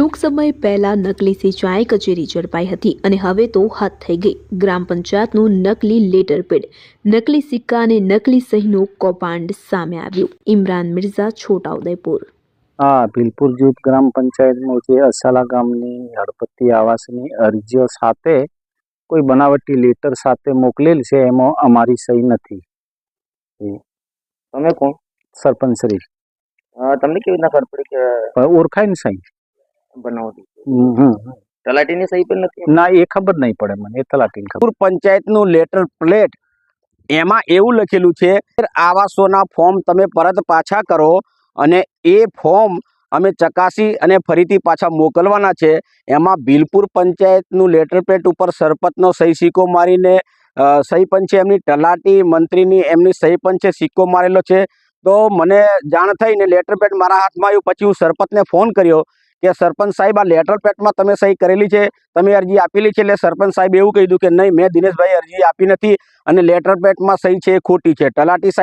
ટૂંક સમય પહેલા નકલી સિંચાઈ કચેરી ઝડપાઈ હતી અને હવે તો હાથ થઈ ગઈ ગ્રામ પંચાયતનું નકલી લેટર પેડ, નકલી સિક્કા અને નકલી સહીનું કૌભાંડ સામે આવ્યું। ઇમરાન મિર્ઝા, છોટાઉદેપુર। હા, ભીલપુર જૂથ ગ્રામ પંચાયતમાં જે અસાલા ગામની હળપતિ આવાસની અરજીઓ સાથે કોઈ બનાવટી લેટર સાથે મોકલેલ છે, એમાં અમારી સહી નથી। તમે કોણ? સરપંચ શ્રી। તમને કેવી રીતના ખબર પડી કે ઓળખાય ને સહી? બનાવટી તલાટીની સહી પણ નથી? ના, એ ખબર નહીં પડે મને, એ તલાટીને ખબર। પંચાયતનું લેટર પ્લેટ એમાં એવું લખેલું છે આવાસોના ફોર્મ તમે પરત પાછા કરો અને એ ફોર્મ અમે ચકાસી અને ફરીથી પાછા મોકલવાના છે। એમાં ભીલપુર પંચાયતનું લેટર પ્લેટ ઉપર સરપંચનો સહી સિક્કો મારીને સહી પણ છે, એમની તલાટી મંત્રીની એમની સહી પણ છે, સિક્કો મારેલો છે। તો મને જાણ થઈને લેટર પેડ મારા હાથમાં આવ્યું, પછી હું સરપંચને ફોન કર્યો કે સરપંચ સાહેબ, આ લેટર પેડમાં તમે સહી કરેલી છે, તમે અરજી આપેલી છે? એટલે સરપંચ સાહેબ એવું કીધું કે નહીં, મેં દિનેશભાઈ અરજી આપી નથી અને લેટર પેડમાં સહી છે એ ખોટી છે। તલાટી સાહેબ